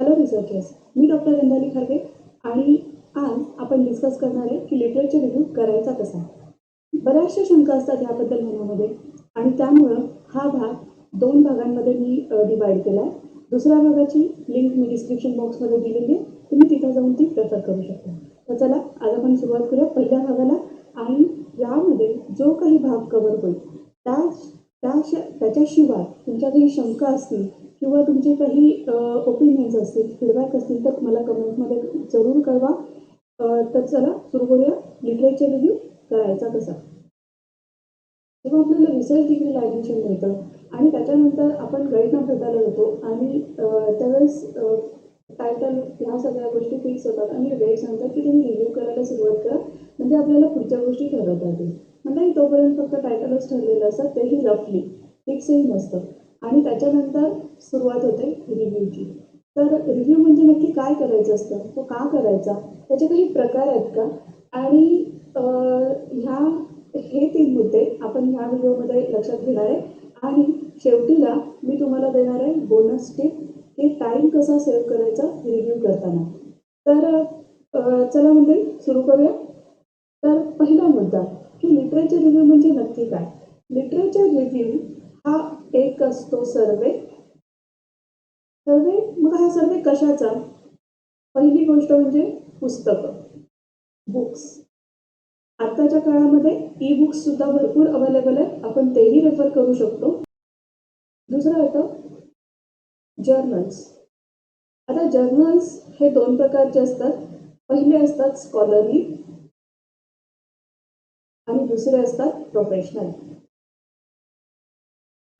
Hello researchers, मी doctor Gandhali Kharge आणि आज आपण डिस्कस करणार आहे की लिटरेचर रिव्ह्यू करायचा कसा. बऱ्याचशा शंका असतात याबद्दल मनामध्ये आणि त्यामुळं हा भाग 2 भागांमध्ये मी डिवाईड केला आहे. दुसऱ्या भागाची लिंक मी डिस्क्रिप्शन बॉक्समध्ये दिलेली आहे, तुम्ही तिथं जाऊन ती रेफर करू शकता. तर चला आज आपण सुरुवात करूया पहिल्या भागाला आणि यामध्ये जो काही भाग कव्हर होईल त्याच्याशिवाय तुमच्या काही शंका असतील किंवा तुमचे काही ओपिनियन्स असतील, फीडबॅक असतील तर मला कमेंटमध्ये जरूर कळवा. तर चला सुरू करूया. लिटरेचर रिव्ह्यू करायचा कसा. जेव्हा आपल्याला रिसर्च डिग्रीला ॲडमिशन मिळतं आणि त्याच्यानंतर आपण गाईडना भेटायला जातो आणि त्यावेळेस टायटल ह्या सगळ्या गोष्टी फिक्स होतात आणि वेळ सांगतात की तुम्ही रिव्ह्यू करायला सुरुवात करा, म्हणजे आपल्याला पुढच्या गोष्टी ठरवता येतील. म्हणजे तोपर्यंत फक्त टायटलच ठरलेलं असतं, तेही रफली फिक्सही नसतं. आणि त्याच्यानंतर सुरुवात होते रिव्ह्यूची. तर रिव्ह्यू म्हणजे नक्की काय करायचं असतं, तो का करायचा, त्याचे काही प्रकार आहेत का, आणि हे 3 मुद्दे आपण ह्या व्हिडिओमध्ये लक्षात घेणार आहे. आणि शेवटीला मी तुम्हाला देणार आहे बोनस टिप की टाईम कसा सेव्ह करायचा रिव्ह्यू करताना. तर चला म्हणजे सुरू करूया. तर पहिला मुद्दा की लिटरेचर रिव्ह्यू म्हणजे नक्की काय. लिटरेचर रिव्ह्यू हा एक असतो सर्वे. मग हा सर्वे कशाचा. पहिली गोष्ट म्हणजे पुस्तकं, बुक्स. आताच्या काळामध्ये ई बुक्स सुद्धा भरपूर अवेलेबल आहेत, आपण तेही रेफर करू शकतो. दुसरं येतं जर्नल्स. आता जर्नल्स हे 2 प्रकारचे असतात. पहिले असतात स्कॉलरली आणि दुसरे असतात प्रोफेशनल.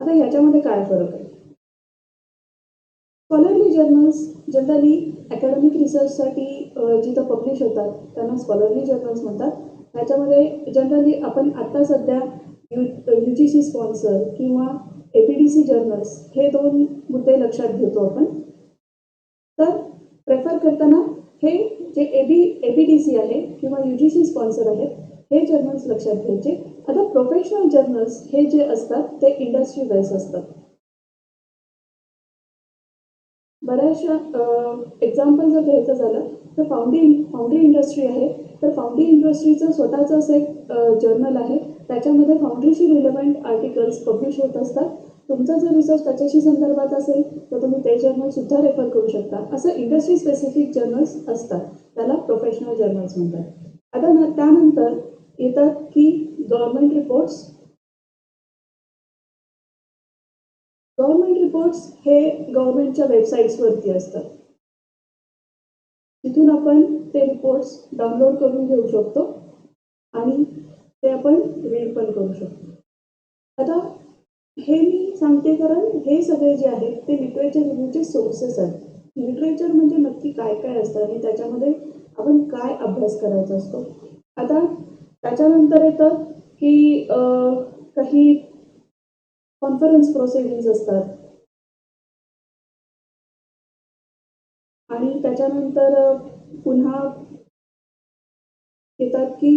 आता ह्याच्यामध्ये काय फरक आहे. स्कॉलरली जर्नल्स जनरली अकॅडमिक रिसर्चसाठी जिथं पब्लिश होतात त्यांना स्कॉलरली जर्नल्स म्हणतात. त्याच्यामध्ये जनरली आपण आत्ता सध्या UGC स्पॉन्सर किंवा APDC जर्नल्स हे 2 मुद्दे लक्षात घेतो आपण. तर प्रेफर करताना हे जे APDC आहे किंवा UGC स्पॉन्सर आहेत हे जर्नल्स लक्षात घ्यायचे. आता प्रोफेशनल जर्नल्स हे जे असतात ते इंडस्ट्री बेस असतात. बऱ्याचशा एक्झाम्पल जर घ्यायचं झालं तर फाउंडी इंडस्ट्री आहे. तर फाउंडी इंडस्ट्रीचं स्वतःचं असं एक जर्नल आहे. त्याच्यामध्ये फाउंड्रीशी रिलेव्हंट आर्टिकल्स पब्लिश होत असतात. तुमचा जर रिसर्च त्याच्याशी संदर्भात असेल तर तुम्ही ते जर्नलसुद्धा रेफर करू शकता. असं इंडस्ट्री स्पेसिफिक जर्नल्स असतात, त्याला प्रोफेशनल जर्नल्स म्हणतात. आता त्यानंतर येतात की गव्हर्नमेंट रिपोर्ट्स. गव्हर्नमेंट रिपोर्ट्स हे गव्हर्नमेंटच्या वेबसाईट्सवरती असतात. तिथून आपण ते रिपोर्ट्स डाउनलोड करून घेऊ शकतो आणि ते आपण रीड पण करू शकतो. आता हे मी सांगते कारण हे सगळे जे आहेत ते लिटरेचर रिव्ह्यूचे सोर्सेस आहेत. लिटरेचर म्हणजे नक्की काय काय असतं आणि त्याच्यामध्ये आपण काय अभ्यास करायचा असतो. आता त्याच्यानंतर येतं की काही कॉन्फरन्स प्रोसिडिंग्स असतात आणि त्याच्यानंतर पुन्हा येतात की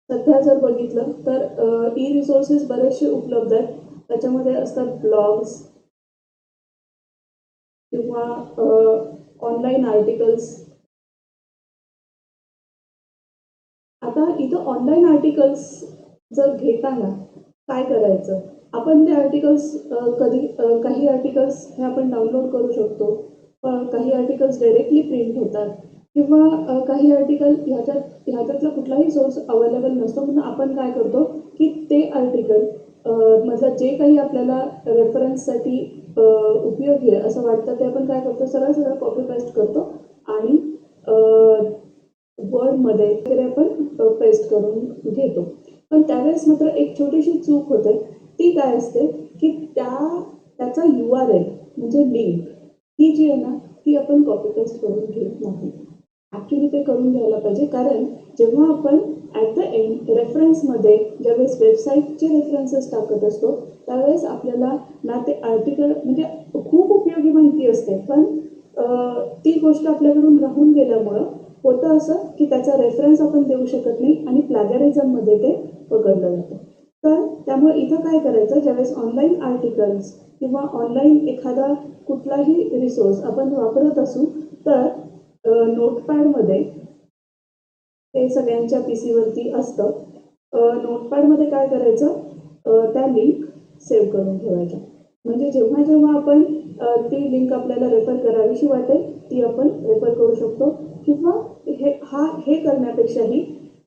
सध्या जर बघितलं तर ई रिसोर्सेस बरेचसे उपलब्ध आहेत. त्याच्यामध्ये असतात ब्लॉग्स किंवा ऑनलाईन आर्टिकल्स. आता इथं ऑनलाईन आर्टिकल्स जर घेताना काय करायचं. आपण ते आर्टिकल्स काही आर्टिकल्स हे आपण डाउनलोड करू शकतो. काही आर्टिकल्स डायरेक्टली प्रिंट होतात किंवा काही आर्टिकल ह्याच्यातला कुठलाही सोर्स अवेलेबल नसतो. म्हणून आपण काय करतो की ते आर्टिकल मधलं जे काही आपल्याला रेफरन्ससाठी उपयोगी आहे असं वाटतं ते आपण काय करतो, सरळ कॉपी पेस्ट करतो आणि वर्डमध्ये वगैरे आपण पेस्ट करून घेतो. पण त्यावेळेस मात्र एक छोटीशी चूक होते. ती काय असते की त्याचा URL म्हणजे लिंक ही जी आहे ना ती आपण कॉपी पेस्ट करून घेत नाही. ॲक्च्युली ते करून घ्यायला पाहिजे, कारण जेव्हा आपण ॲट द एंड रेफरन्समध्ये ज्यावेळेस वेबसाईटचे रेफरन्सेस टाकत असतो त्यावेळेस आपल्याला ना ते आर्टिकल म्हणजे खूप उपयोगी माहिती असते, पण ती गोष्ट आपल्याकडून राहून गेल्यामुळं होतं असं की त्याचा रेफरन्स आपण देऊ शकत नाही आणि प्लॅगरिझममध्ये ते पकडलं जातं. तर त्यामुळे इथं काय करायचं, ज्यावेळेस ऑनलाईन आर्टिकल्स किंवा ऑनलाईन एखादा कुठलाही रिसोर्स आपण वापरत असू तर नोटपॅडमध्ये ते सगळ्यांच्या पीसीवरती असतं. नोटपॅडमध्ये काय करायचं, त्या लिंक सेव्ह करून ठेवायच्या. म्हणजे जेव्हा जेव्हा आपण ती लिंक आपल्याला रेफर करावीशी वाटेल ती आपण रेफर करू शकतो. किंवा हे करण्यापेक्षाही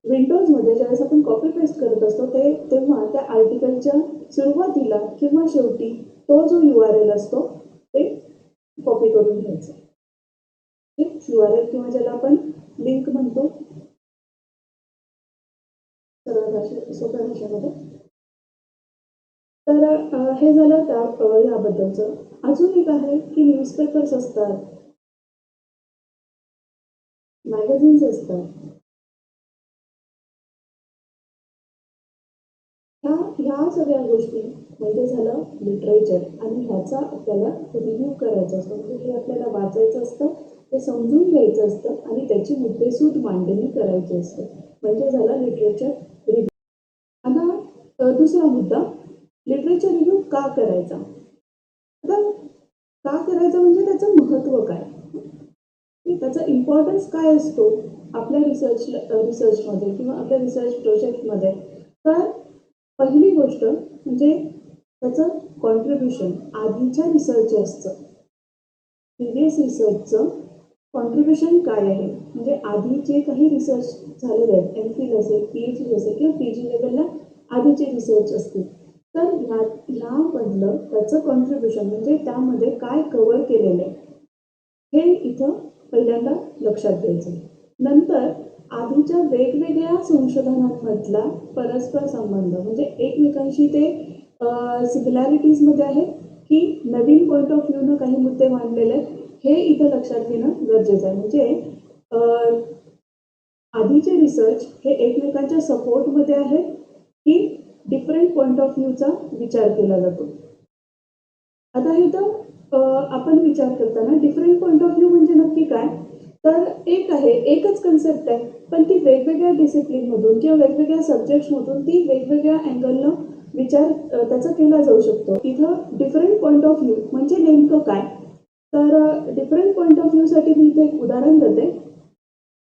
विंडोजमध्ये ज्यावेळेस आपण कॉपी पेस्ट करत असतो तेव्हा त्या आर्टिकलच्या सुरुवातीला किंवा शेवटी तो जो URL असतो ते कॉपी करून घ्यायचा. URL किंवा ज्याला आपण लिंक म्हणतो सरळ सोप्या भाषेमध्ये. तर हे झालं याबद्दलचं. अजून एक आहे की न्यूजपेपर्स असतात, मॅगझिन्स असतात. ह्या सगळ्या गोष्टी म्हणजे झालं लिटरेचर आणि ह्याचा आपल्याला रिव्ह्यू करायचा असतो. म्हणजे हे आपल्याला वाचायचं असतं, ते समजून घ्यायचं असतं आणि त्याची मुद्देसूद मांडणी करायची असते. म्हणजे झालं लिटरेचर रिव्ह्यू. आता दुसरा मुद्दा, लिटरेचर रिव्ह्यू का करायचा? आता का करायचा म्हणजे त्याचं महत्त्व काय, त्याचा इम्पॉर्टन्स काय असतो आपल्या रिसर्चमध्ये किंवा आपल्या रिसर्च प्रोजेक्टमध्ये. तर पहिली गोष्ट म्हणजे त्याचं कॉन्ट्रीब्युशन आधीच्या रिसर्चर्सचं, प्रिव्हियस रिसर्चचं कॉन्ट्रीब्युशन काय आहे. म्हणजे आधी जे काही रिसर्च झालेले आहेत, MPhil असेल, PhD असेल किंवा PG लेवलला आधीचे रिसर्च असतील, तर ह्यामधलं त्याचं कॉन्ट्रीब्युशन म्हणजे त्यामध्ये काय कव्हर केलेलं आहे हे इथं पहिल्यांदा लक्षात घ्यायचं. नंतर आधीच्या वेगवेगळ्या संशोधनांमधला परस्पर संबंध म्हणजे एकमेकांशी ते सिमिलॅरिटीजमध्ये आहेत की नवीन पॉईंट ऑफ व्ह्यूनं काही मुद्दे मांडलेले आहेत हे इथं लक्षात घेणं गरजेचं आहे. म्हणजे आधीचे रिसर्च हे एकमेकांच्या सपोर्टमध्ये आहेत की डिफरंट पॉईंट ऑफ व्ह्यूचा विचार केला जातो. आता इथं आपण विचार करताना डिफरंट पॉईंट ऑफ व्ह्यू म्हणजे नक्की काय, तर एकच कन्सेप्ट आहे पण ती वेगवेगळ्या डिसिप्लिनमधून किंवा वेगवेगळ्या सब्जेक्ट्समधून ती वेगवेगळ्या अँगलनं विचार त्याचा केला जाऊ शकतो. इथं डिफरंट पॉईंट ऑफ व्ह्यू म्हणजे नेमकं काय, तर डिफरंट पॉईंट ऑफ व्ह्यूसाठी मी इथे एक उदाहरण देते.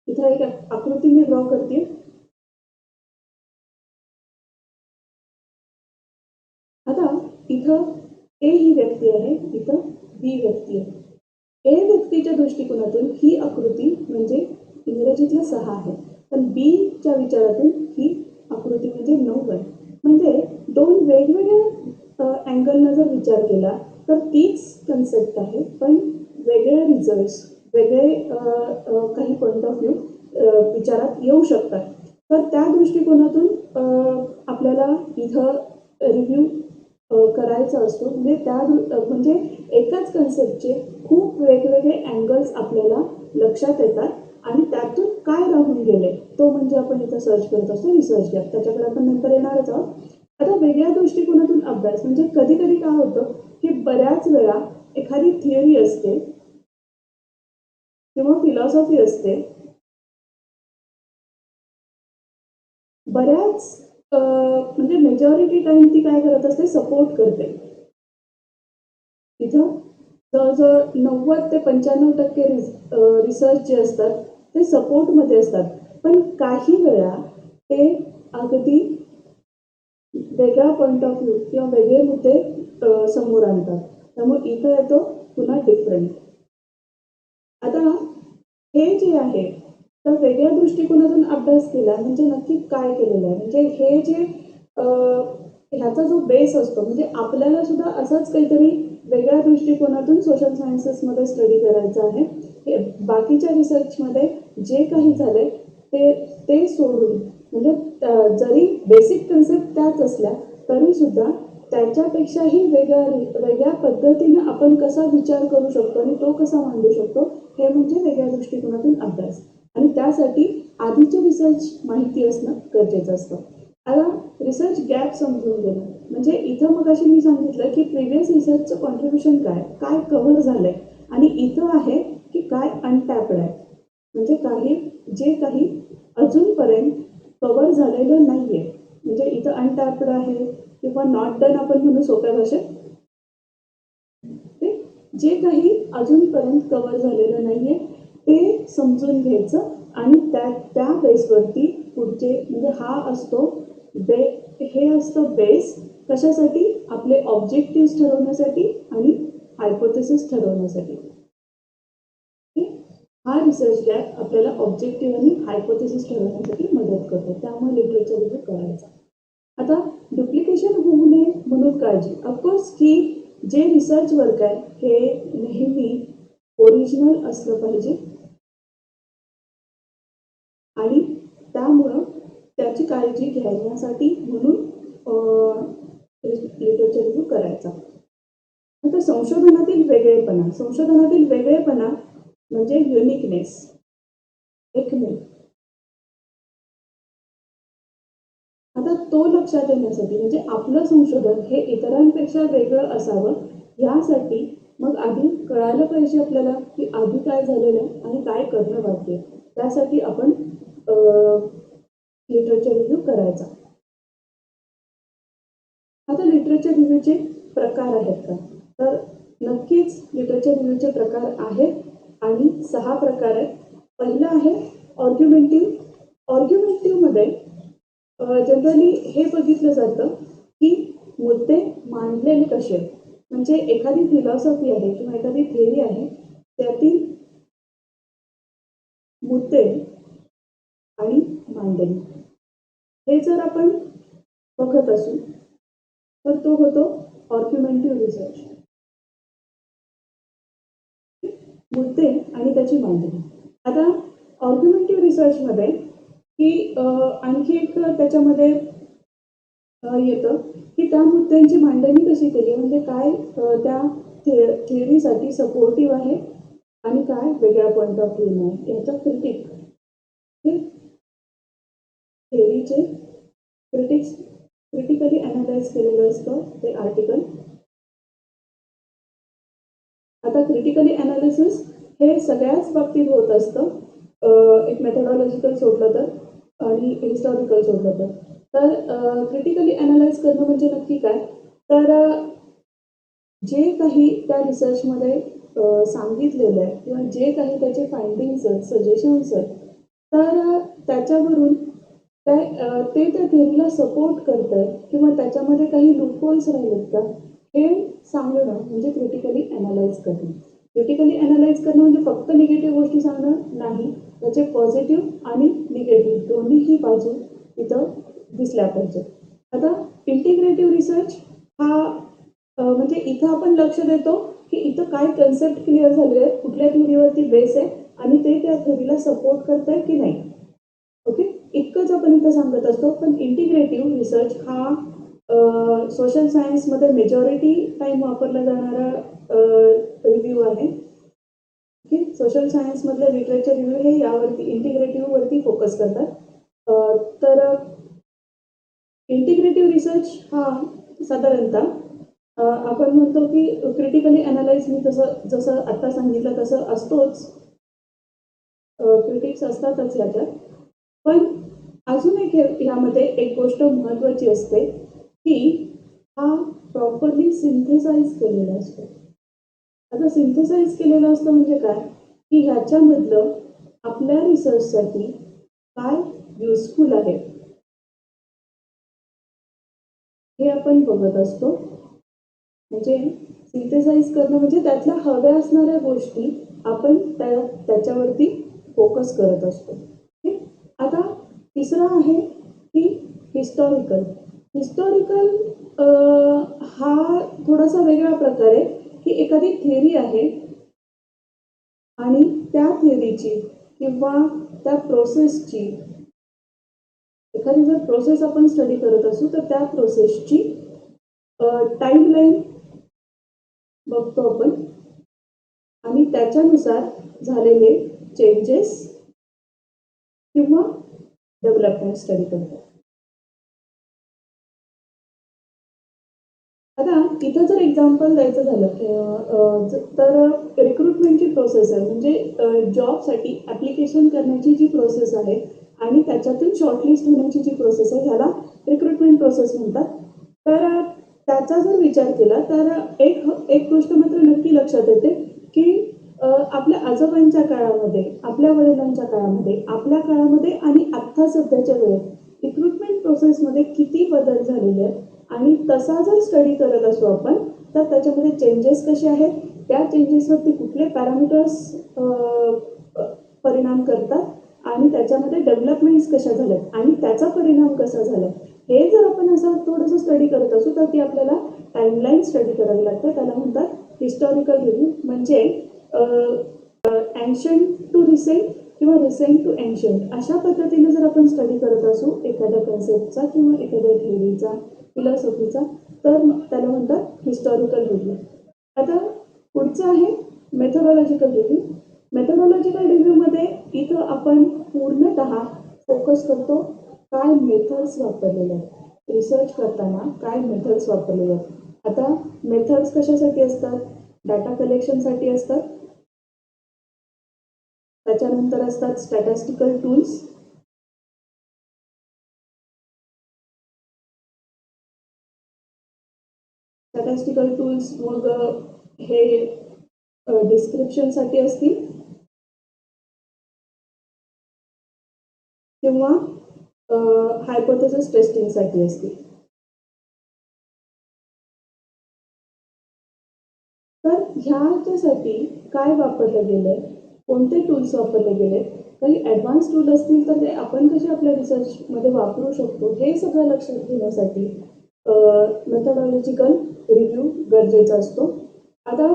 इथं एक आकृती मी ड्रॉ करते. आता इथं ए ही व्यक्ती आहे, इथं बी व्यक्ती आहे. ए व्यक्तीच्या दृष्टिकोनातून ही आकृती म्हणजे इंग्रजीतलं 6 आहे, पण बीच्या विचारातून ही आकृती म्हणजे 9 आहे. म्हणजे दोन वेगवेगळ्या अँगलनं जर विचार केला तर तीच कन्सेप्ट आहे पण वेगळे रिझल्ट्स, वेगळे काही पॉईंट ऑफ व्ह्यू विचारात येऊ शकतात. तर त्या दृष्टिकोनातून आपल्याला इथं रिव्ह्यू करायचा असतो. म्हणजे एकाच कन्सेप्टचे खूप वेगवेगळे अँगल्स आपल्याला लक्षात येतात आणि त्यातून काय राहून गेले तो म्हणजे आपण इथं सर्च करत असतो रिसर्च गॅप. त्याच्याकडे आपण नंतर येणारच आहोत. आता वेगळ्या दृष्टिकोनातून अभ्यास म्हणजे कधी कधी काय होतं की बऱ्याच वेळा एखादी थिअरी असते किंवा फिलॉसॉफी असते, बऱ्याच म्हणजे मेजॉरिटी टाइम ती काय करत असते, सपोर्ट करते. इथं जवळजवळ 90 ते 95% रिसर्च जे असतात ते सपोर्टमध्ये असतात. पण काही वेळा ते अगदी वेगळा पॉईंट ऑफ व्ह्यू किंवा वेगळे मुद्दे समोर आणतात. त्यामुळे इथं येतो पुन्हा डिफरंट. आता हे जे आहे तर वेगळ्या दृष्टिकोनातून अभ्यास केला म्हणजे नक्की काय केलेलं आहे, म्हणजे हे जे ह्याचा जो बेस असतो म्हणजे आपल्याला सुद्धा असंच काहीतरी वेगळ्या दृष्टिकोनातून सोशल सायन्सेसमध्ये स्टडी करायचं आहे. हे बाकीच्या रिसर्चमध्ये जे काही झालंय ते सोडून म्हणजे जरी बेसिक कन्सेप्ट त्याच असल्या तरी सुद्धा त्याच्यापेक्षाही वेगळ्या पद्धतीने आपण कसा विचार करू शकतो आणि तो कसा मांडू शकतो हे म्हणजे वेगळ्या दृष्टिकोनातून अभ्यास. आणि त्यासाठी आधीचे रिसर्च माहिती असणं गरजेचं असतं. आता रिसर्च गॅप समजून घेणं म्हणजे इथं मगाशी मी सांगितलं की प्रिव्हियस रिसर्चचं कॉन्ट्रीब्युशन काय कव्हर झालंय आणि इथं आहे की काय अनटॅप्ड आहे. म्हणजे जे काही अजूनपर्यंत कव्हर झालेलं नाहीये. म्हणजे इथं अनटॅप्ड आहे किंवा नॉट डन आपण म्हणू सोप्या भाषेत. जे काही अजूनपर्यंत कव्हर झालेलं नाही आहे ते समजून घ्यायचं आणि त्या बेसवरती पुढचे म्हणजे हा असतो हे असतं बेस कशासाठी आपले ऑब्जेक्टिव्ह ठरवण्यासाठी आणि हायपोथेसिस ठरवण्यासाठी. हा रिसर्च लॅब आपल्याला ऑब्जेक्टिव्ह आणि हायपोथेसिस ठरवण्यासाठी मदत करतो. त्यामुळे लिटरेचर रिव्ह्यू करायचा. आता डुप्लिकेशन होऊ नये म्हणून काळजी. ऑफकोर्स की जे रिसर्च वर्क आहे हे नेहमी ओरिजिनल असलं पाहिजे आणि त्यामुळं त्याची काळजी घेण्यासाठी म्हणून लिटरेचर रिव्ह्यू करायचा. आता संशोधनातील वेगळेपणा म्हणजे युनिकनेस. एक मिनिट. आता तो लक्षात येण्यासाठी म्हणजे आपलं संशोधन हे इतरांपेक्षा वेगळं असावं यासाठी मग आधी कळायला पाहिजे आपल्याला की आधी काय झालेलं आहे आणि काय करणं बाकी आहे. त्यासाठी आपण लिटरेचर रिव्ह्यू करायचा. आता लिटरेचर रिव्ह्यूचे प्रकार आहेत का? तर नक्कीच लिटरेचर रिव्ह्यूचे प्रकार आहेत आणि 6 प्रकार आहेत. पहिला आहे ऑर्ग्युमेंटिव्ह. ऑर्ग्युमेंटिव्हमध्ये जनरली हे बघितलं जातं की मुद्दे मांडलेले कसे आहेत. म्हणजे एखादी फिलॉसॉफी आहे किंवा एखादी थेअरी आहे त्यातील मुद्दे आणि मांडणी हे जर आपण बघत असू तर तो होतो ऑर्ग्युमेंटिव्ह रिसर्च. मुद्दे आणि त्याची मांडणी. आता ऑर्ग्युमेंटिव्ह रिसर्चमध्ये की आणखी एक त्याच्यामध्ये येतं की त्या मुद्द्यांची मांडणी कशी केली म्हणजे काय त्या थिअरीसाठी सपोर्टिव्ह आहे आणि काय वेगळ्या पॉईंट ऑफ व्ह्यू आहे याचं थेअरीचे क्रिटिकली अनालाइज केलेलं असतं ते आर्टिकल. आता क्रिटिकली अनालिसिस हे सगळ्याच बाबतीत होत असतं. एक मेथडॉलॉजिकल सोडलं तर आणि हिस्टॉरिकल सोडलं तर. तर क्रिटिकली अनालाइज करणं म्हणजे नक्की काय? तर जे काही त्या रिसर्चमध्ये सांगितलेलं आहे किंवा जे काही त्याचे फाइंडिंग्स आहेत, सजेशन्स आहेत, तर त्याच्यावरून ते त्या थेअरीला सपोर्ट करतंय किंवा त्याच्यामध्ये काही लूपहोल्स राहिलेत का हे सांगणं म्हणजे क्रिटिकली अनालाइज करणं. क्रिटिकली अनालाइज करणं म्हणजे फक्त निगेटिव्ह गोष्टी सांगणं नाही, त्याचे पॉझिटिव्ह आणि निगेटिव्ह दोन्हीही बाजू इथं दिसल्या पाहिजेत. आता इंटिग्रेटिव्ह रिसर्च हा म्हणजे इथं आपण लक्ष देतो की इथं काय कन्सेप्ट क्लिअर झाले आहेत, कुठल्या थेअरीवरती बेस आहे आणि ते त्या थेअरीला सपोर्ट करत आहे की नाही. ओके, इतकंच आपण इथं सांगत असतो. पण इंटिग्रेटिव्ह रिसर्च हा सोशल सायन्समध्ये मेजॉरिटी टाईम वापरला जाणारा रिव्ह्यू आहे. ओके, सोशल सायन्समधले लिटरेचर रिव्ह्यू हे यावरती इंटिग्रेटिव्हवरती फोकस करतात. तर इंटिग्रेटिव्ह रिसर्च हा साधारणतः आपण म्हणतो की क्रिटिकली अनालाइज मी जसं आत्ता सांगितलं तसं असतोच. क्रिटिक्स असतातच ह्याच्यात. पण अजून एक ह्यामध्ये एक गोष्ट महत्त्वाची असते की हा प्रॉपरली सिंथेसाइज केलेला असतो. आता सिंथेसाइज केलेलं असतं म्हणजे काय की ह्याच्यामधलं आपल्या रिसर्चसाठी काय युजफुल आहे हे आपण बघत असतो. म्हणजे सिंथेसाइज करणं म्हणजे त्यातल्या हव्या असणाऱ्या गोष्टी आपण त्याच्यावरती फोकस करत असतो. आता तिसरा आहे की हिस्टॉरिकल. हिस्टॉरिकल हा थोडासा वेगळा प्रकार आहे की एखादी थेअरी आहे आणि त्या थेअरीची किंवा त्या प्रोसेसची एखादी जर प्रोसेस आपण स्टडी करत असू तर त्या प्रोसेसची टाईमलाईन बघतो आपण आणि त्याच्यानुसार झालेले चेंजेस किंवा डेव्हलपमेंट स्टडी करतो. आता इथं जर एक्झाम्पल द्यायचं झालं तर रिक्रुटमेंटची प्रोसेस आहे म्हणजे जॉबसाठी ॲप्लिकेशन करण्याची जी प्रोसेस आहे आणि त्याच्यातून शॉर्टलिस्ट होण्याची जी प्रोसेस आहे ह्याला रिक्रुटमेंट प्रोसेस म्हणतात. तर त्याचा जर विचार केला तर एक गोष्ट मात्र नक्की लक्षात येते की आपल्या आजोबांच्या काळामध्ये, आपल्या वडिलांच्या काळामध्ये, आपल्या काळामध्ये आणि आत्ता सध्याच्या वेळेत रिक्रुटमेंट प्रोसेसमध्ये किती बदल झालेले आहेत आणि तसा जर स्टडी करत असू आपण तर त्याच्यामध्ये चेंजेस कसे आहेत, त्या चेंजेसवरती कुठले पॅरामीटर्स परिणाम करतात आणि त्याच्यामध्ये डेव्हलपमेंट्स कशा झाल्यात आणि त्याचा परिणाम कसा झाला, हे जर आपण असं थोडंसं स्टडी करत असू तर ती आपल्याला टाईमलाईन स्टडी करावी लागते. त्याला म्हणतात हिस्टॉरिकल रिव्ह्यू. म्हणजे एन्शंट टू रिसेंट किंवा रिसेंट टू एन्शंट अशा पद्धतीने जर आपण स्टडी करत असू एखाद्या कन्सेप्टचा किंवा एखाद्या थिअरीचा, फिलॉसॉफीचा, तर त्याला म्हणतात हिस्टॉरिकल रिव्ह्यू. आता पुढचं आहे मेथोडॉलॉजिकल रिव्ह्यू. मेथोडॉलॉजिकल रिव्ह्यूमध्ये इथं आपण पूर्णतः फोकस करतो काय मेथड्स वापरलेले आहेत, रिसर्च करताना काय मेथड्स वापरलेले आहेत. आता मेथड्स कशासाठी असतात, डाटा कलेक्शनसाठी असतात. त्याच्यानंतर असतात स्टॅटिस्टिकल टूल्स. स्टॅटिस्टिकल टूल्स मग हे डिस्क्रिप्शनसाठी असतील किंवा हायपोथेसिस टेस्टिंगसाठी असतील. तर ह्याच्यासाठी काय वापरलं गेलं, कोणते टूल्स वापरले गेले, काही ॲडव्हान्स टूल असतील तर ते आपण कसे आपल्या रिसर्चमध्ये वापरू शकतो हे सगळं लक्षात घेण्यासाठी मेथोडॉलॉजिकल रिव्ह्यू गरजेचा असतो. आता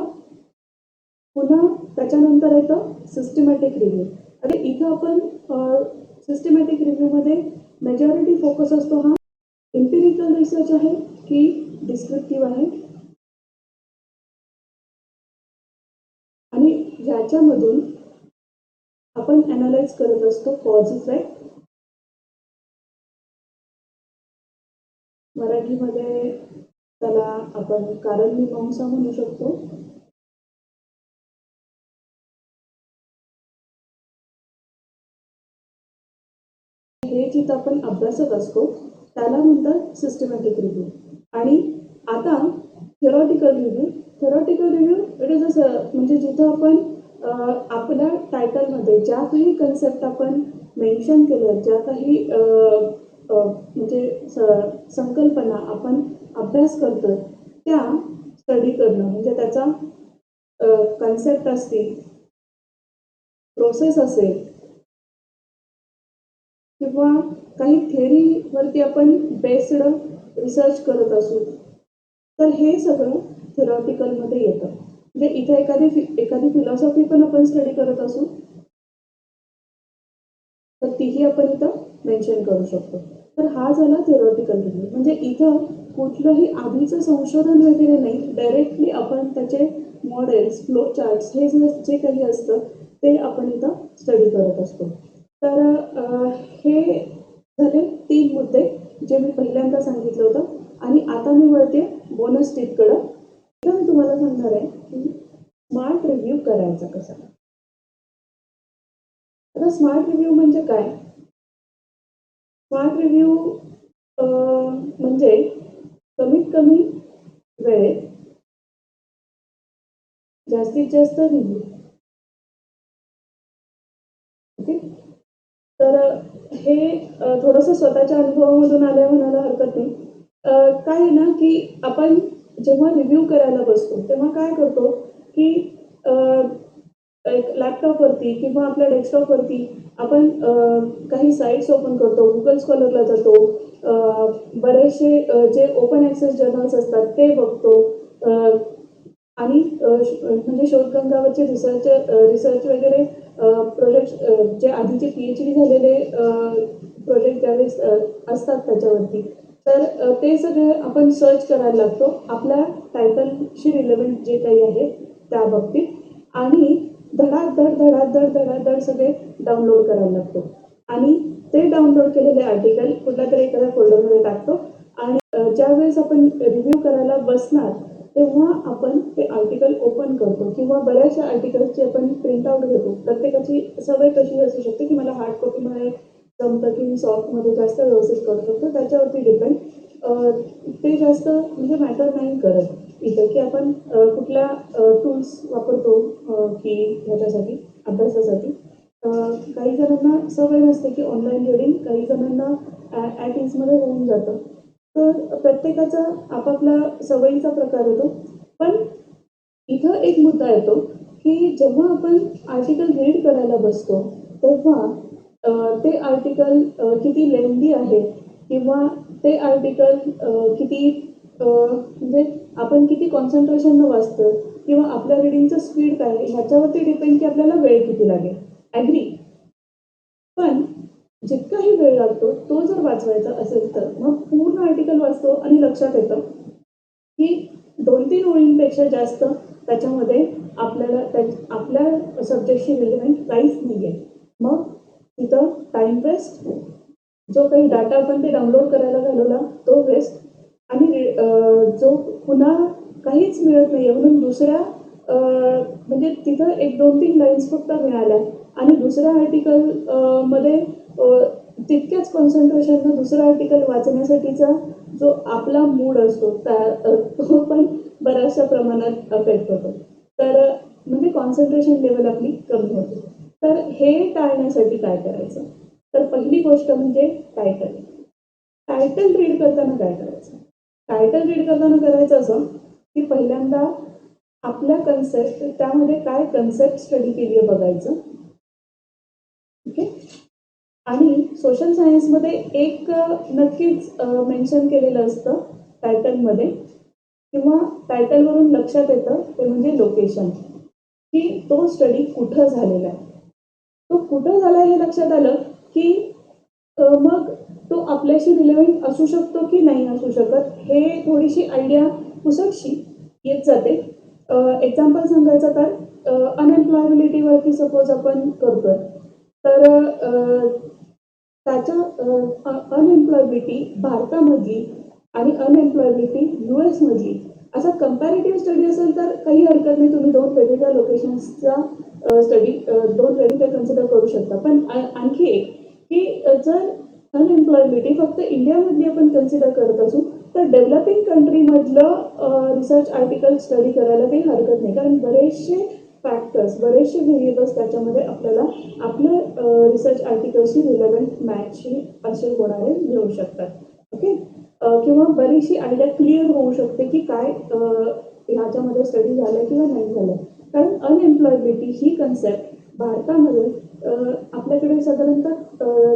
पुन्हा त्याच्यानंतर येतं सिस्टमॅटिक रिव्ह्यू. आता इथं आपण सिस्टमॅटिक रिव्ह्यूमध्ये मेजॉरिटी फोकस असतो हा इम्पिरिकल रिसर्च आहे की डिस्क्रिप्टिव्ह आहे आणि याच्यामधून आपण ॲनालाइज करत असतो कॉज इफेक्ट. मराठीमध्ये त्याला आपण कारण मीमांसा म्हणू शकतो. हे जिथं आपण अभ्यासत असतो त्याला म्हणतात सिस्टमॅटिक रिव्ह्यू. आणि आता theoretical review. Theoretical review it is a म्हणजे जिथं आपण आपल्या टायटलमध्ये ज्या काही कन्सेप्ट आपण मेन्शन केल्या, ज्या काही म्हणजे संकल्पना आपण अभ्यास करतोय त्या स्टडी करणं. म्हणजे त्याचा कन्सेप्ट असतील, प्रोसेस असेल किंवा काही थेअरीवरती आपण बेस्ड रिसर्च करत असू तर हे सगळं थेरॉटिकलमध्ये येतं. म्हणजे इथे एखादी फिलॉसॉफी पण आपण स्टडी करत असू तर तीही आपण इथं मेन्शन करू शकतो. तर हा झाला थेरॉटिकल रिव्ह्यू. म्हणजे इथं कुठलंही आधीचं संशोधन वगैरे नाही, डायरेक्टली आपण त्याचे मॉडेल्स, फ्लो चार्ट्स हे जे काही असतं ते आपण इथं स्टडी करत असतो. तर हे झाले 3 मुद्दे जे मी पहिल्यांदा सांगितलं होतं. आणि आता मी वळते बोनस टिपकडं. तर मी तुम्हाला सांगणार आहे की स्मार्ट रिव्ह्यू करायचा कसा. आता स्मार्ट रिव्ह्यू म्हणजे काय? स्मार्ट रिव्ह्यू म्हणजे कमीत कमी वेळेत जास्तीत जास्त रिव्ह्यू. ओके. तर हे थोडंसं स्वतःच्या अनुभवामधून आलं म्हणायला हरकत नाही. काय आहे ना की आपण जेव्हा रिव्ह्यू करायला बसतो तेव्हा काय करतो की एक लॅपटॉपवरती किंवा आपल्या डेस्कटॉपवरती आपण काही साईट्स ओपन करतो, गुगल स्कॉलरला जातो, बरेचसे जे ओपन ॲक्सेस जर्नल्स असतात ते बघतो आणि म्हणजे शोधगंगावरचे रिसर्च वगैरे प्रोजेक्ट जे आधीचे PhD झालेले प्रोजेक्ट ज्यावेळेस असतात त्याच्यावरती तर ते सगळे आपण सर्च करायला लागतो आपल्या टायटलशी रिलेव्हंट जे काही आहे त्या बाबतीत आणि धडाधड सगळे डाउनलोड करायला लागतो आणि ते डाउनलोड केलेले आर्टिकल कुठल्या तरी एखाद्या फोल्डरमध्ये टाकतो आणि ज्यावेळेस आपण रिव्ह्यू करायला बसणार तेव्हा आपण ते आर्टिकल ओपन करतो किंवा बऱ्याचशा आर्टिकल्सची आपण प्रिंटआउट घेतो. प्रत्येकाची सवय कशी असू शकते की मला हार्ड कॉपीमध्ये जमतं की मी सॉफ्टमध्ये जास्त व्यवस्थित करू शकतो, त्याच्यावरती डिपेंड. ते जास्त म्हणजे मॅटर नाही करत इथं, की आपण कुठल्या टूल्स वापरतो की ह्याच्यासाठी अभ्यासासाठी. काही जणांना सवय नसते की ऑनलाईन रीडिंग, काही जणांना ॲट इजमध्ये होऊन जातं. तर प्रत्येकाचा आपापला सवयीचा प्रकार येतो. पण इथं एक मुद्दा येतो, की जेव्हा आपण आर्टिकल रीड करायला बसतो, तेव्हा ते आर्टिकल किती लेंदी आहे किंवा ते आर्टिकल किती म्हणजे आपण किती कॉन्सन्ट्रेशननं वाचतोय किंवा आपल्या रीडिंगचं स्पीड काय आहे ह्याच्यावरती डिपेंड की आपल्याला वेळ किती लागेल. ॲग्री? पण जितकाही वेळ लागतो तो जर वाचवायचा असेल तर मग पूर्ण आर्टिकल वाचतो आणि लक्षात येतं की 2-3 ओळींपेक्षा जास्त त्याच्यामध्ये आपल्याला आपल्या सब्जेक्टशी रिलेव्हंट काहीच नाही आहे. मग तिथं टाईम वेस्ट, जो काही डाटा आपण ते डाउनलोड करायला घालवला तो वेस्ट आणि जो पुन्हा काहीच मिळत नाही आहे म्हणून दुसऱ्या म्हणजे तिथं 1-2-3 लाईन्स फक्त मिळाल्या आणि दुसऱ्या आर्टिकल मध्ये तितक्याच कॉन्सन्ट्रेशननं दुसरं आर्टिकल वाचण्यासाठीचा जो आपला मूड असतो तो पण बऱ्याचशा प्रमाणात अफेक्ट होतो. तर म्हणजे कॉन्सन्ट्रेशन लेवल आपली कमी होते. तर हे टाळण्यासाठी काय करायचं? तर पहिली गोष्ट म्हणजे टायटल. टायटल रीड करताना काय करायचं? टायटल रीड करताना करायचं असं, की पहिल्यांदा आपल्या कन्सेप्ट त्यामध्ये काय कन्सेप्ट स्टडी केली आहे बघायचं. ओके? आणि सोशल सायन्समध्ये एक नक्कीच मेन्शन केलेलं असतं टायटलमध्ये किंवा टायटलवरून लक्षात येतं ते म्हणजे लोकेशन, की तो स्टडी कुठं झालेला आहे. तो कुठं झाला हे लक्षात आलं, की मग तो आपल्याशी रिलेव्हंट असू शकतो की नाही असू शकत हे थोडीशी आयडिया पुसटशी येत जाते. एक्झाम्पल सांगायचं तर अनएम्प्लॉयबिलिटीवरती सपोज आपण करतोय तर त्याच्या अनएम्प्लॉयबिलिटी भारतामधली आणि अनएम्प्लॉयबिलिटी US मधली असा कंपॅरेटिव्ह स्टडी असेल तर काही हरकत नाही, तुम्ही 2 वेगवेगळ्या लोकेशन्सचा स्टडी 2 वेगवेगळे कन्सिडर करू शकता. पण आणखी एक की जर अनएम्प्लॉयबिलिटी फक्त इंडियामधली आपण कन्सिडर करत असू तर डेव्हलपिंग कंट्रीमधलं रिसर्च आर्टिकल स्टडी करायला काही हरकत नाही, कारण बरेचसे फॅक्टर्स, बरेचसे व्हेरिएबल्स त्याच्यामध्ये आपल्याला आपल्या रिसर्च आर्टिकल्सशी रिलेव्हंट मॅचशी असे होणारे मिळू शकतात. ओके? किंवा बरीचशी आयडिया क्लिअर होऊ शकते की काय ह्याच्यामध्ये स्टडी झालं किंवा नाही झालं. कारण अनएम्प्लॉयबिलिटी ही कन्सेप्ट भारतामध्ये आपल्याकडे साधारणतः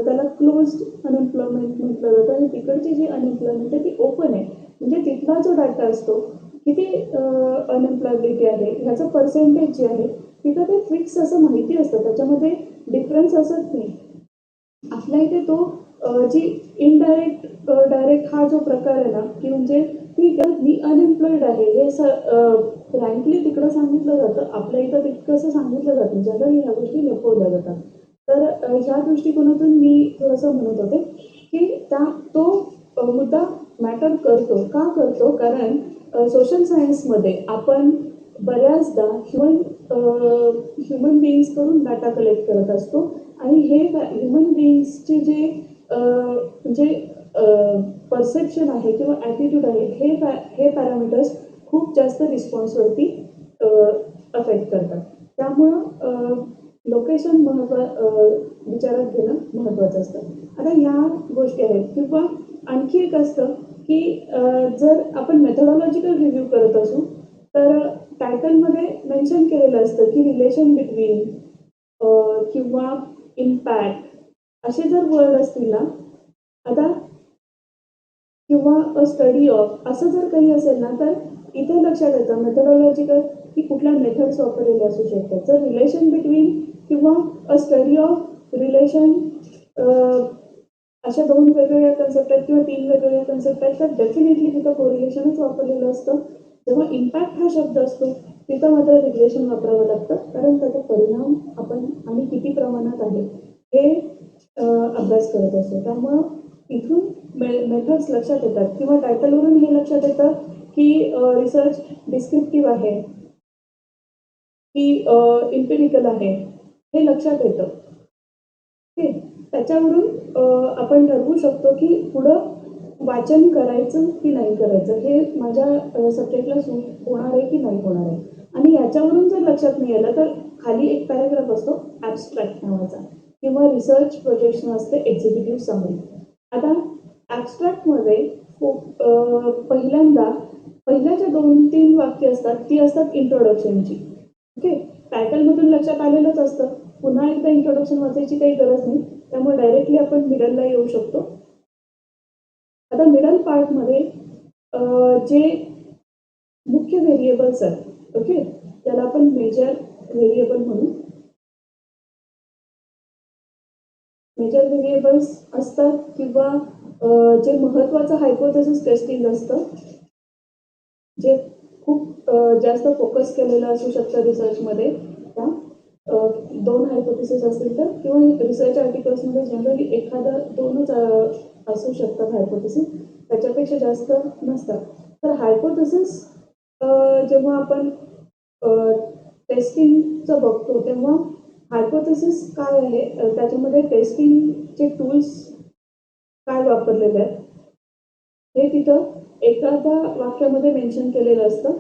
त्याला क्लोज्ड अनएम्प्लॉयमेंट म्हटलं जातं आणि तिकडची जी अनएम्प्लॉयमेंट आहे ती ओपन आहे. म्हणजे तिथला जो डाटा असतो किती अनएम्प्लॉयबिलिटी आहे ह्याचं पर्सेंटेज जे आहे तिथं ते फिक्स असं माहिती असतं, त्याच्यामध्ये डिफरन्स असत नाही. आपल्या इथे तो जी इनडायरेक्ट डायरेक्ट हा जो प्रकार आहे ना की म्हणजे ठीक आहे मी अनएम्प्लॉईड आहे हे फ्रँकली तिकडं सांगितलं जातं, आपल्या इथं तितकंसं सांगितलं जातं, जनरली ह्या गोष्टी लपवल्या जातात. तर ह्या दृष्टिकोनातून मी थोडंसं म्हणत होते की तो मुद्दा मॅटर करतो. का करतो? कारण सोशल सायन्समध्ये आपण बऱ्याचदा ह्युमन बिईंग्सकडून डाटा कलेक्ट करत असतो आणि हे ह्युमन बिईंग्सचे जे म्हणजे परसेप्शन आहे किंवा ॲटिट्यूड आहे हे पॅरामीटर्स खूप जास्त रिस्पॉन्सवरती अफेक्ट करतात. त्यामुळं लोकेशन विचारात घेणं महत्त्वाचं असतं. आता ह्या गोष्टी आहेत किंवा आणखी एक असतं की जर आपण मेथडॉलॉजिकल रिव्ह्यू करत असू तर टायटलमध्ये मेन्शन केलेलं असतं की रिलेशन बिटवीन किंवा इम्पॅक्ट असे जर वर्ड असतील ना, आता किंवा अ स्टडी ऑफ असं जर काही असेल ना तर इथे लक्षात येतं मेथडॉलॉजिकल की कुठल्या मेथड्स वापरलेल्या असू शकतात. जर रिलेशन बिटवीन किंवा अ स्टडी ऑफ रिलेशन अशा 2 वेगवेगळ्या कन्सेप्ट आहेत किंवा 3 वेगवेगळ्या कन्सेप्ट आहेत तर डेफिनेटली तिथं कोरिलेशनच वापरलेलं असतं. जेव्हा इम्पॅक्ट हा शब्द असतो तिथं मात्र रिलेशन वापरावं लागतं, कारण त्याचा परिणाम आपण आणि किती प्रमाणात आहे हे अभ्यास करत असतो. त्यामुळं इथून मेथड्स लक्षात येतात किंवा टायटलवरून हे लक्षात येतं की रिसर्च डिस्क्रिप्टिव्ह आहे की इम्पिरिकल आहे हे लक्षात येतं. ओके? त्याच्यावरून आपण ठरवू शकतो की पुढं वाचन करायचं की नाही करायचं हे माझ्या सब्जेक्टला सूट होणार आहे की नाही होणार आहे. आणि याच्यावरून जर लक्षात नाही आलं तर खाली एक पॅराग्राफ असतो ॲब्स्ट्रॅक्ट नावाचा किंवा रिसर्च प्रोजेक्शन असते एक्झिक्युटिव्ह समरी. आता ॲब्स्ट्रॅक्टमध्ये पहिल्यांदा पहिल्या जे 2-3 वाक्य असतात ती असतात इंट्रोडक्शनची. ओके. टायटलमधून लक्षात आलेलंच असतं. पुन्हा एकदा इंट्रोडक्शन वाचायची काही गरज नाही. त्यामुळे डायरेक्टली आपण मिडलला येऊ शकतो. आता मिडल पार्टमध्ये जे मुख्य व्हेरिएबल्स आहेत, ओके, त्याला आपण मेजर व्हेरिएबल म्हणू. मेजर व्हेरिएबल्स असतात किंवा जे महत्त्वाचं हायपोथेसिस टेस्टिंग असतं, जे खूप जास्त फोकस केलेलं असू शकतं रिसर्चमध्ये. त्या 2 हायपोथेसिस असतील तर किंवा रिसर्च आर्टिकल्समध्ये जनरली एखादा 2च असू शकतात हायपोथेसिस, त्याच्यापेक्षा जास्त नसतात. तर हायपोथेसिस जेव्हा आपण टेस्टिंगचं बघतो तेव्हा हायपोथेसिस काय आहे, त्याच्यामध्ये टेस्टिंगचे टूल्स काय वापरलेले आहेत हे तिथं एखाद्या वाक्यामध्ये मेन्शन केलेलं असतं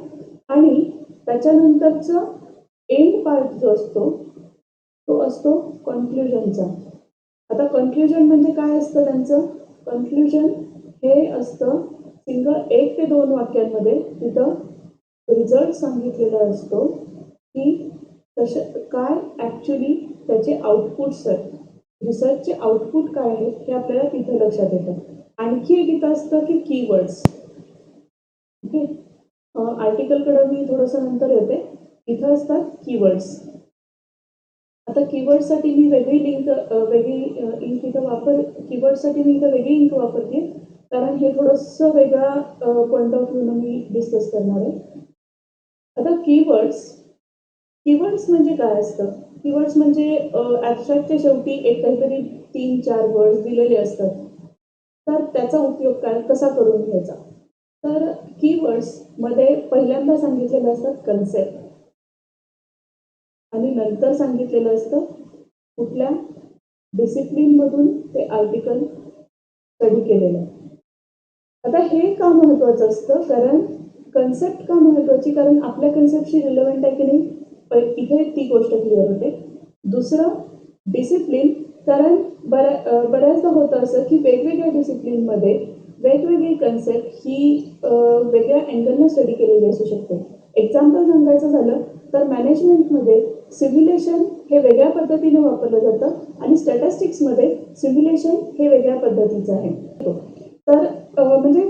आणि त्याच्यानंतरचं एंड पार्ट जो असतो तो असतो कन्क्ल्युजनचा. आता कन्क्ल्युजन म्हणजे काय असतं त्यांचं? कन्क्ल्युजन हे असतं सिंगल 1 ते 2 वाक्यांमध्ये तिथं रिझल्ट सांगितलेला असतो की काय ॲक्च्युली त्याचे आउटपुट्स आहेत. रिसर्चचे आउटपुट काय आहेत हे आपल्याला तिथं लक्षात येतं. आणखी एक इथं असतं की कीवर्ड्स. ओके. आर्टिकलकडं मी थोडंसं नंतर येते. इथं असतात कीवर्ड्स. आता कीवर्डसाठी मी वेगळी इंक इथं कीवर्डसाठी मी इथं वेगळी इंक वापरते कारण हे थोडंसं वेगळ्या पॉईंट ऑफ व्ह्यूनं मी डिस्कस करणार आहे. आता कीवर्ड्स म्हणजे काय असतं? कीवर्ड्स म्हणजे ॲब्स्ट्रॅक्टच्या शेवटी एक काहीतरी 3-4 वर्ड्स दिलेले असतात. तर त्याचा उपयोग कसा करून घ्यायचा? तर कीवर्ड्समध्ये पहिल्यांदा सांगितलेलं असतात कन्सेप्ट आणि नंतर सांगितलेलं असतं कुठल्या डिसिप्लिनमधून ते आर्टिकल स्टडी केलेलं आहे. आता हे का महत्त्वाचं असतं? कारण कन्सेप्ट का महत्त्वाची? कारण आपल्या कन्सेप्टशी रिलेव्हंट आहे की नाही? इथे ती गोष्ट क्लिअर होते. दुसरं डिसिप्लिन, कारण बऱ्याचदा होतं असं की वेगवेगळ्या डिसिप्लिनमध्ये वेगवेगळी कन्सेप्ट ही वेगळ्या अँगलनं स्टडी केलेली असू शकते. एक्झाम्पल सांगायचं झालं तर मॅनेजमेंटमध्ये सिम्युलेशन हे वेगळ्या पद्धतीने वापरलं जातं आणि स्टॅटिस्टिक्समध्ये सिम्युलेशन हे वेगळ्या पद्धतीचं आहे. तर म्हणजे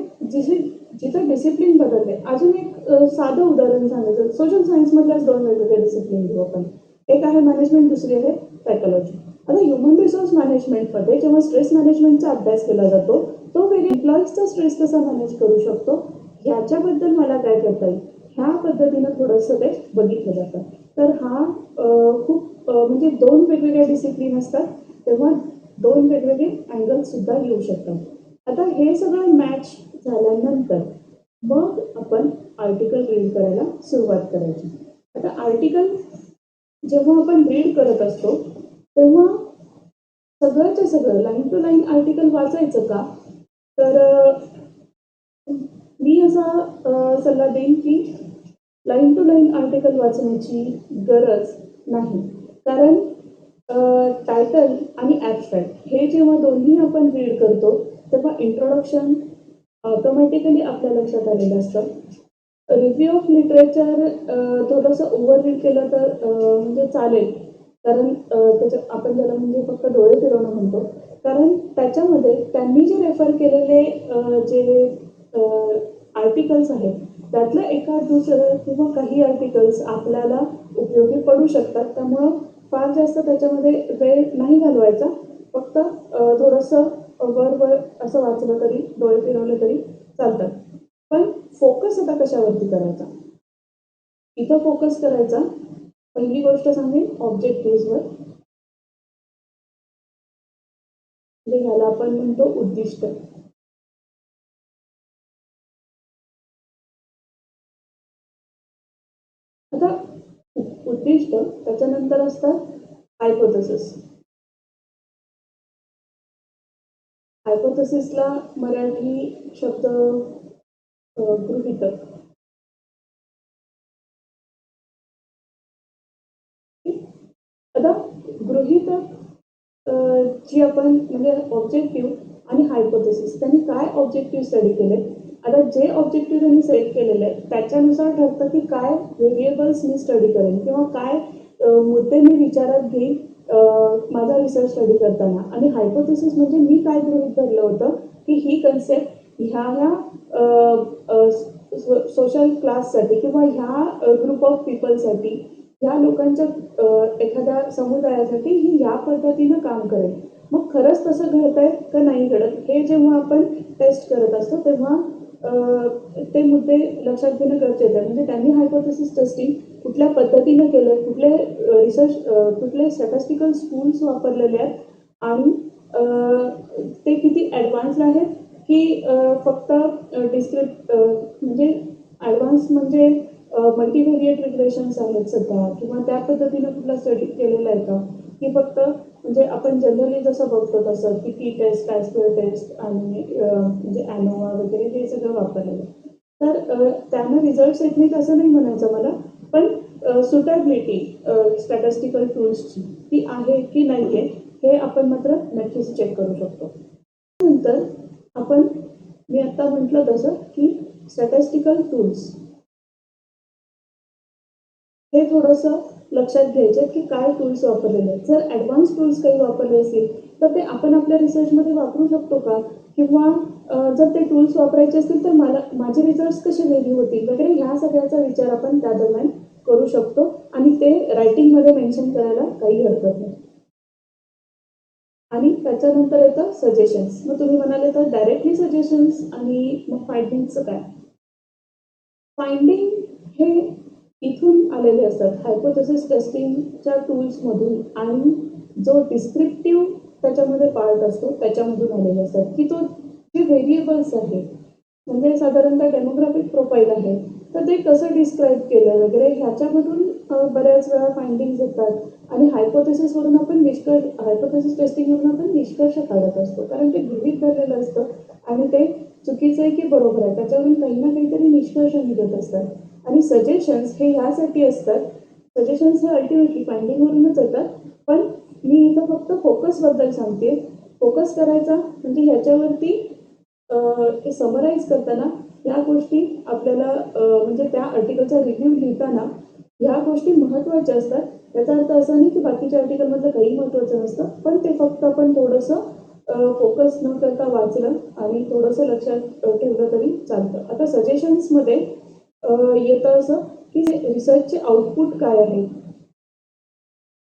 जिथं डिसिप्लिन बदलते. अजून एक साधं उदाहरण सांगायचं, सोशल सायन्समधल्याच 2 वेगवेगळे डिसिप्लिन घेऊ आपण. एक आहे मॅनेजमेंट, दुसरी आहे सायकोलॉजी. आता ह्युमन रिसोर्स मॅनेजमेंटमध्ये जेव्हा स्ट्रेस मॅनेजमेंटचा अभ्यास केला जातो तो एम्प्लॉईजचा स्ट्रेस कसा मॅनेज करू शकतो ह्याच्याबद्दल मला काय करता येईल ह्या पद्धतीनं थोडंसं ते बघितलं जातं. तर हा खूप म्हणजे 2 वेगवेगळ्या डिसिप्लिन असतात तेव्हा 2 वेगवेगळे अँगल्ससुद्धा येऊ शकतात. आता हे सगळं मॅच झाल्यानंतर मग आपण आर्टिकल रीड करायला सुरुवात करायची. आता आर्टिकल जेव्हा आपण रीड करत असतो तेव्हा सगळंच्या सगळं लाईन टू लाईन आर्टिकल वाचायचं का? तर मी असा सल्ला देईन की लाईन टू लाईन आर्टिकल वाचण्याची गरज नाही. कारण टायटल आणि ॲब्स्ट्रॅक्ट हे जेव्हा दोन्ही आपण रीड करतो तेव्हा इंट्रोडक्शन ऑटोमॅटिकली आपल्या लक्षात आलेलं असतं. रिव्ह्यू ऑफ लिटरेचर थोडंसं ओव्हर रीड केलं तर म्हणजे चालेल. कारण त्याच्यात आपण त्याला म्हणजे फक्त डोळे फिरवणं म्हणतो. कारण त्याच्यामध्ये त्यांनी जे रेफर केलेले जे आर्टिकल्स आहेत त्यातलं एखाद दुसरं किंवा काही आर्टिकल्स आपल्याला उपयोगी पडू शकतात. त्यामुळं फार जास्त त्याच्यामध्ये वेळ नाही घालवायचा. फक्त थोडंसं वर असं वाचलं तरी, डोळे फिरवले तरी चालतात. पण फोकस आता कशावरती करायचा? इथं फोकस करायचा, पहिली गोष्ट सांगेन ऑब्जेक्टिव्हजवर. म्हणजे ह्याला आपण म्हणतो उद्दिष्ट. आता उद्दिष्ट त्याच्यानंतर असतात हायपोथेसिस. हायपोथेसिसला मराठी शब्द गृहीतक. आता गृहीतक जी आपण म्हणजे ऑब्जेक्टिव्ह आणि हायपोथेसिस त्यांनी काय ऑब्जेक्टिव्ह स्टडी केले. आता जे ऑब्जेक्टिव्ह त्यांनी सेट केलेले आहेत त्याच्यानुसार ठरतं की काय व्हेरिएबल्स मी स्टडी करेन किंवा काय मुद्दे मी विचारात घेईन माझा रिसर्च स्टडी करताना. आणि हायपोथेसिस म्हणजे मी काय गृहीत धरलं होतं की ही कन्सेप्ट ह्या सोशल क्लाससाठी किंवा ह्या ग्रुप ऑफ पीपलसाठी ह्या लोकांच्या एखाद्या समुदायासाठी ही या पद्धतीनं काम करेल. मग खरंच तसं घडतंय का नाही घडत हे जेव्हा आपण टेस्ट करत असतो तेव्हा ते मुद्दे लक्षात घेणं गरजेचं आहे. म्हणजे त्यांनी हायपोथेसिस टेस्टिंग कुठल्या पद्धतीनं केलं, कुठले रिसर्च कुठले स्टॅटिस्टिकल टूल्स वापरलेले आहेत आणि ते किती ॲडव्हान्स्ड आहेत की फक्त म्हणजे ॲडव्हान्स म्हणजे मल्टीव्हेरिएट रिग्रेशन्स आहेत सध्या किंवा त्या पद्धतीनं कुठला स्टडी केलेला आहे का की फक्त म्हणजे आपण जनरली जसं बघतो तसं की टी टेस्ट कायस्क्वेअर टेस्ट आणि म्हणजे ॲनोवा वगैरे हे सगळं वापरलेलं आहे. तर त्यानं रिझल्ट्स येत नाहीत असं नाही म्हणायचं मला, पण सुटेबिलिटी स्टॅटिस्टिकल टूल्सची ती आहे की नाही आहे हे आपण मात्र नक्कीच चेक करू शकतो. नंतर आपण मी आत्ता म्हटलं तसं की स्टॅटिस्टिकल टूल्स हे थोडंसं लक्षात घ्यायचं की काय टूल्स वापरलेले आहेत. जर ॲडव्हान्स टूल्स काही वापरले असतील तर ते आपण आपल्या रिसर्चमध्ये वापरू शकतो का किंवा जर ते टूल्स वापरायचे असतील तर माझे रिझल्ट्स कसे वेगळे होतील वगैरे ह्या सगळ्याचा विचार आपण त्या दरम्यान करू शकतो आणि ते रायटिंगमध्ये मेन्शन करायला काही हरकत नाही. आणि त्याच्यानंतर येतं सजेशन्स. मग तुम्ही म्हणाले तर डायरेक्टली सजेशन्स आणि मग फायंडिंगचं काय. फायंडिंग हे इथून आलेले असतात हायपोथेसिस टेस्टिंगच्या टूल्समधून आणि जो डिस्क्रिप्टिव्ह त्याच्यामध्ये पार्ट असतो त्याच्यामधून आलेले असतात की तो जे व्हेरिएबल्स आहेत म्हणजे साधारणतः डेमोग्राफिक प्रोफाईल आहे तर ते कसं डिस्क्राईब केलं वगैरे ह्याच्यामधून बऱ्याच वेळा फायंडिंग्स येतात आणि हायपोथेसिसवरून आपण हायपोथेसिस टेस्टिंगवरून आपण निष्कर्ष काढत असतो कारण ते गृहीत धरलेलं असतं आणि ते चुकीचं आहे की बरोबर आहे त्याच्यावरून काही ना काहीतरी निष्कर्ष निघत असतात. आणि सजेशन्स हे ह्यासाठी असतात. सजेशन्स हे अल्टिमेटली फायंडिंगवरूनच येतात. पण मी इथं फक्त फोकसबद्दल सांगते. फोकस करायचा म्हणजे ह्याच्यावरती ते समराईज करताना ह्या गोष्टी आपल्याला म्हणजे त्या आर्टिकलचा रिव्ह्यू लिहिताना ह्या गोष्टी महत्त्वाच्या असतात. याचा अर्थ असा नाही की बाकीच्या आर्टिकलमधलं काही महत्त्वाचं नसतं पण ते फक्त आपण थोडंसं फोकस न करता वाचलं आणि थोडंसं लक्षात ठेवलं तरी चालतं. आता सजेशन्समध्ये येतं असं की रिसर्चचे आउटपुट काय आहे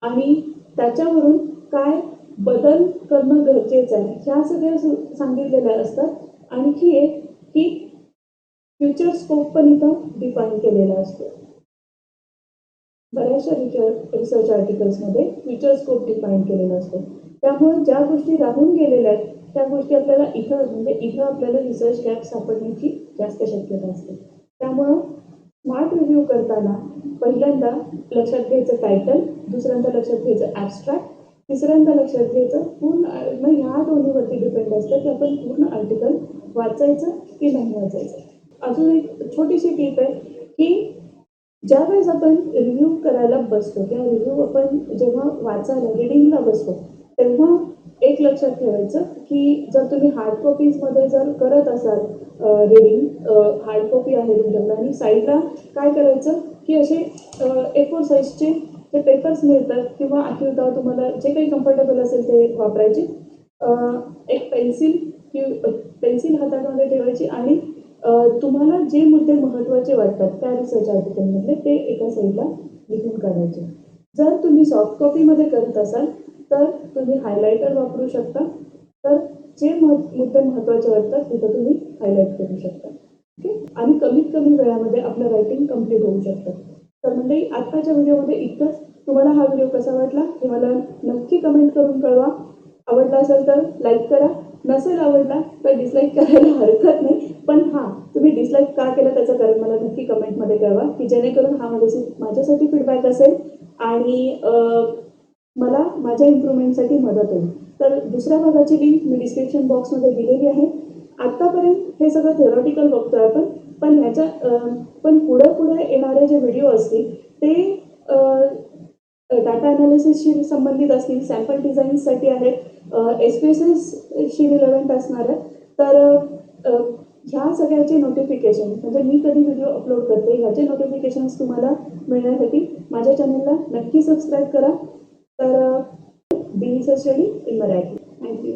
आणि त्याच्यावरून काय बदल करणं गरजेचं आहे ह्या सगळ्या सांगितलेल्या असतात. आणखी एक की फ्युचर स्कोप पण इथं डिफाईन केलेला असतो. बऱ्याचशा रिसर्च आर्टिकल्समध्ये फ्युचर स्कोप डिफाईन केलेला असतो. त्यामुळे ज्या गोष्टी राहून गेलेल्या आहेत त्या गोष्टी आपल्याला इथं आपल्याला रिसर्च गॅप सापडण्याची जास्त शक्यता असते. त्यामुळं स्मार्ट रिव्ह्यू करताना पहिल्यांदा लक्षात घ्यायचं टायटल, दुसऱ्यांदा लक्षात घ्यायचं ॲबस्ट्रॅक्ट, तिसऱ्यांदा लक्षात घ्यायचं पूर्ण. मग ह्या दोन्हीवरती डिपेंड असतं की आपण पूर्ण आर्टिकल वाचायचं की नाही वाचायचं. अजून एक छोटीशी टीप आहे की ज्यावेळेस आपण रिव्ह्यू करायला बसतो किंवा रिव्ह्यू आपण जेव्हा वाचायला रिडिंगला बसतो तेव्हा एक लक्षात ठेवायचं की जर तुम्ही हार्ड कॉपीजमध्ये जर करत असाल रिडिंग हार्ड कॉपी आहे तुमच्याकडे आणि साईडला काय करायचं की असे A4 साईजचे जे पेपर्स मिळतात किंवा आखिरता तुम्हाला जे काही कम्फर्टेबल असेल ते वापरायचे. एक पेन्सिल हातामध्ये ठेवायची आणि तुम्हाला जे मुद्दे महत्त्वाचे वाटतात त्या रिसर्च आर्टिकलमधले ते एका साईडला लिहून काढायचे. जर तुम्ही सॉफ्ट कॉपीमध्ये करत असाल तर तुम्ही हायलायटर वापरू शकता. तर जे मुद्दे महत्त्वाचे वाटतात तिथं तुम्ही हायलाईट करू शकता. ओके. आणि कमीत कमी वेळामध्ये आपलं रायटिंग कम्प्लीट होऊ शकतं. तर म्हणजे आत्ताच्या व्हिडिओमध्ये इतकंच. तुम्हाला हा व्हिडिओ कसा वाटला हे मला नक्की कमेंट करून कळवा. आवडला असेल तर लाईक करा, नसेल आवडला तर डिसलाईक करायला हरकत नाही. पण हां, तुम्ही डिसलाईक का केलं त्याचं कारण मला नक्की कमेंटमध्ये कळवा की जेणेकरून हा माझ्यासाठी फीडबॅक असेल आणि मला माझ्या इम्प्रूव्हमेंटसाठी मदत होईल. तर दुसऱ्या भागाची लिंक मी डिस्क्रिप्शन बॉक्समध्ये दिलेली आहे. आत्तापर्यंत हे सगळं थेरॉटिकल बघतोय आपण, पण पुढे येणारे जे व्हिडिओ असतील ते डाटा अनालिसिसशी संबंधित असतील, सॅम्पल डिझाईन्ससाठी आहेत, SPSSशी रिलेव्हंट असणार आहे. तर ह्या सगळ्याचे नोटिफिकेशन म्हणजे मी कधी व्हिडिओ अपलोड करते ह्याचे नोटिफिकेशन्स तुम्हाला मिळण्यासाठी माझ्या चॅनलला नक्की सबस्क्राईब करा. तर बी स्टडी इन मराठी. थँक्यू.